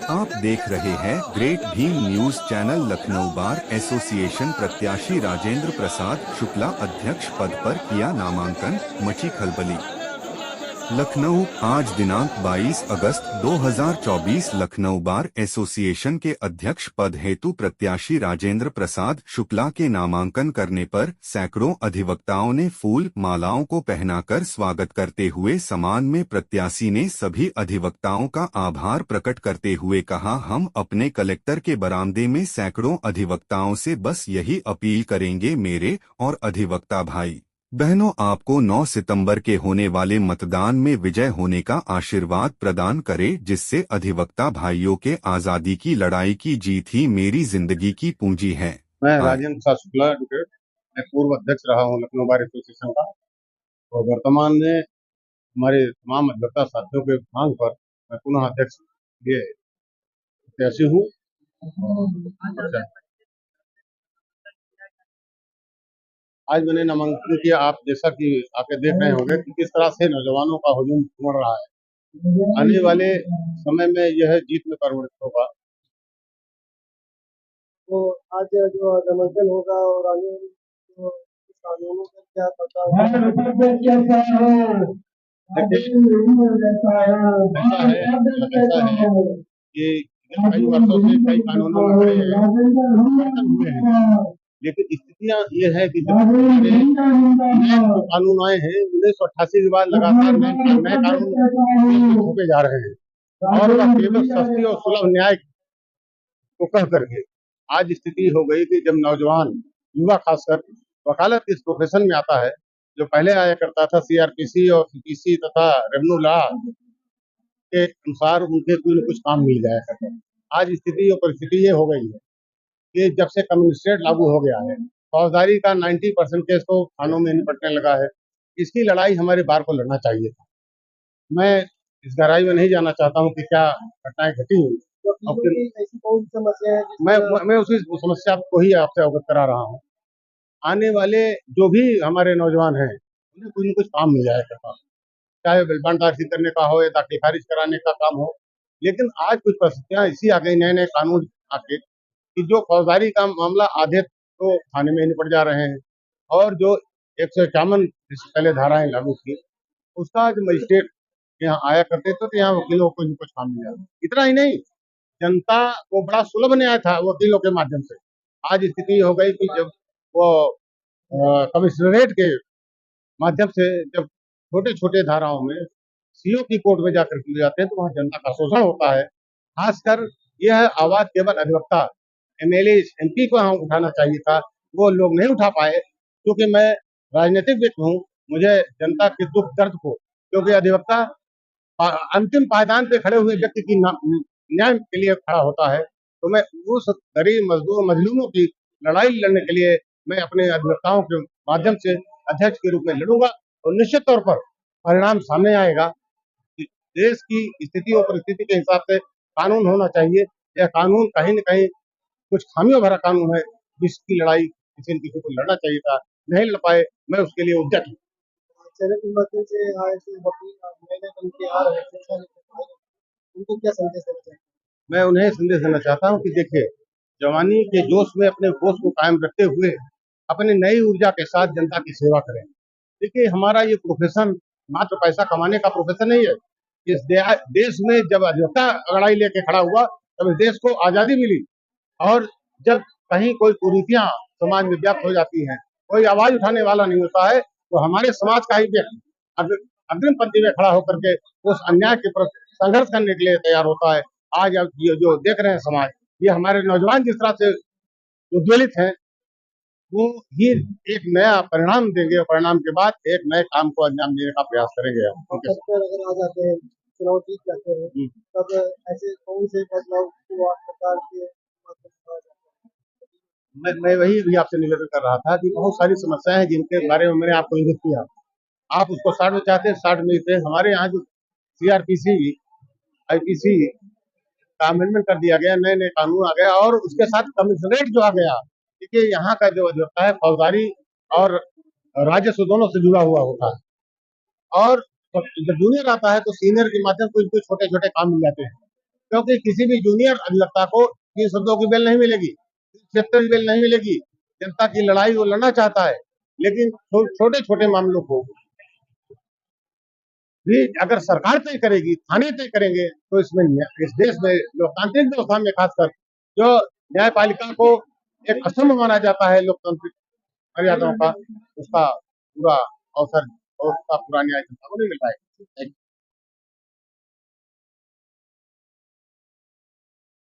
आप देख रहे हैं great Bhim news channel. Lucknow bar association प्रत्याशी राजेंद्र प्रसाद शुक्ला अध्यक्ष पद पर किया नामांकन, मची खलबली। लखनऊ, आज दिनांक 22 अगस्त 2024 लखनऊ बार एसोसिएशन के अध्यक्ष पद हेतु प्रत्याशी राजेंद्र प्रसाद शुक्ला के नामांकन करने पर सैकड़ों अधिवक्ताओं ने फूल मालाओं को पहनाकर स्वागत करते हुए सम्मान में प्रत्याशी ने सभी अधिवक्ताओं का आभार प्रकट करते हुए कहा, हम अपने कलेक्टर के बरामदे में सैकड़ों अधिवक्ताओं से बस यही अपील करेंगे, मेरे और अधिवक्ता भाई बहनों, आपको 9 सितंबर के होने वाले मतदान में विजय होने का आशीर्वाद प्रदान करे, जिससे अधिवक्ता भाइयों के आजादी की लड़ाई की जीत ही मेरी जिंदगी की पूंजी है। मैं राजेंद्र प्रसाद शुक्ला एडवोकेट, मैं पूर्व अध्यक्ष रहा हूं लखनऊ बार एसोसिएशन का और वर्तमान में हमारे तमाम अधिवक्ता साथियों के मांग पर मैं पुनः अध्यक्ष लिए प्रत्याशी हूँ। आज मैंने नामांकन किया। आप जैसा कि आके देख रहे होंगे कि किस तरह से नौजवानों का हुजूम उमड़ रहा है। आने वाले समय में यह जीत में परिवर्तित होगा। तो आज जो नामांकन होगा और आगे जो कानूनों का क्या ऐसा है कि कई वर्षों से कई कानूनों में परिवर्तन हुए हैं, लेकिन स्थितियां ये है कि जब जो कानून आए हैं 1988 के बाद लगातार नए कानून थोपे जा रहे हैं और वह केवल सस्ती और सुलभ न्याय को कह करके आज स्थिति हो गई कि जब नौजवान युवा खासकर वकालत इस प्रोफेशन में आता है, जो पहले आया करता था सीआरपीसी और सीपीसी तथा रेवेन्यू लॉ के अनुसार उनके कोई न कुछ काम मिल जाया करता है। आज स्थिति और परिस्थिति ये हो गई है कि जब से कम्युनिस्टेट लागू हो गया है, फौजदारी का 90% केस तो थानों में निपटने लगा है। इसकी लड़ाई हमारे बार को लड़ना चाहिए था। मैं इस गहराई में नहीं जाना चाहता हूँ कि क्या घटनाएं घटी हुई, ऐसी कौन सी समस्या है? मैं उसी समस्या को ही आपसे अवगत करा रहा हूँ। आने वाले जो भी हमारे नौजवान हैं उन्हें कुछ न कुछ काम मिल जाया करता, चाहे बिल दाखिल करने का हो या दाखिल खारिज कराने का काम हो। लेकिन आज कुछ परिस्थितियां ऐसी आ गई नए नए कानून आके कि जो फौजदारी का मामला आधे तो थाने में ही निपट जा रहे हैं और जो 151 पहले धाराएं लागू थी उसका जो मजिस्ट्रेट यहाँ आया करते थे तो यहाँ वकीलों को कुछ काम मिल जाता। इतना ही नहीं, जनता को बड़ा सुलभ न्याय था वकीलों के माध्यम से। आज स्थिति हो गई कि जब वो कमिश्नरेट के माध्यम से जब छोटे छोटे धाराओं में सीओ की कोर्ट में जाकर किए जाते हैं तो वहाँ जनता का शोषण होता है। खासकर यह आवाज केवल अधिवक्ता एमएलए एमपी को यहाँ उठाना चाहिए था, वो लोग नहीं उठा पाए। क्योंकि मैं राजनीतिक व्यक्ति हूँ, मुझे जनता के दुख दर्द को, क्योंकि अधिवक्ता अंतिम पायदान पे खड़े हुए व्यक्ति की न्याय के लिए खड़ा होता है, तो मैं उस गरीब मजदूर मजलूमों की लड़ाई लड़ने के लिए मैं अपने अधिवक्ताओं के माध्यम से अध्यक्ष के रूप में लड़ूंगा और निश्चित तौर पर परिणाम सामने आएगा। देश की स्थिति और परिस्थिति के हिसाब से कानून होना चाहिए। यह कानून कहीं न कहीं कुछ खामियों भरा कानून है, जिसकी लड़ाई किसी न किसी को लड़ना चाहिए था, नहीं लड़ पाए। मैं उसके लिए उद्यत हूँ। चैनल के माध्यम से आए थे वकील नए बन के आ रहे हैं, उनको क्या संदेश देना चाहिए? मैं उन्हें संदेश देना चाहता हूँ कि देखिए, जवानी के जोश में अपने होश को कायम रखते हुए अपनी नई ऊर्जा के साथ जनता की सेवा करें। देखिए, हमारा ये प्रोफेशन मात्र पैसा कमाने का प्रोफेशन नहीं है। इस देश में जब अधिवक्ता अगड़ाई लेके खड़ा हुआ तब इस देश को आजादी मिली और जब कहीं कोई कुरीतियां समाज में व्याप्त हो जाती हैं, कोई आवाज उठाने वाला नहीं होता है, तो हमारे समाज का ही व्यक्ति अग्रिम पंक्ति में खड़ा होकर के उस अन्याय के प्रति संघर्ष करने के लिए तैयार होता है। आज आप ये जो देख रहे हैं समाज, ये हमारे नौजवान जिस तरह से उद्वेलित हैं, वो ही एक नया परिणाम देंगे और परिणाम के बाद एक नए काम को अंजाम देने का प्रयास करेंगे हम। अगर आ जाते हैं, चुनाव जीत जाते हैं, तब ऐसे कौन से बदलाव को आप सरकार के मैं वही भी आपसे निवेदन कर रहा था कि बहुत सारी समस्याएं हैं जिनके बारे में मैंने आपको इंगित किया। आप उसको 60 में चाहते हैं, 60 में थे। हमारे यहाँ जो सीआरपीसी आईपीसी का अमेंडमेंट कर दिया गया, नए नए कानून आ गया और उसके साथ कमिश्नरेट जो आ गया। देखिए, यहाँ का जो अधिवक्ता है फौजदारी और राजस्व दोनों से जुड़ा हुआ होता है और जब जूनियर आता है तो सीनियर के माध्यम से कुछ छोटे छोटे काम मिल जाते हैं। क्योंकि किसी भी जूनियर अधिवक्ता को 302 की बेल नहीं मिलेगी, 76 की बेल नहीं मिलेगी। जनता की लड़ाई वो लड़ना चाहता है, लेकिन छोटे छोटे मामलों को भी अगर सरकार तय करेगी, थाने तय करेंगे, तो इसमें इस देश में लोकतांत्रिक व्यवस्था में खासकर जो न्यायपालिका को एक असम माना जाता है लोकतांत्रिक मर्यादाओं का, उसका पूरा अवसर और उसका पूरा न्याय जनता को नहीं मिल पाएगा।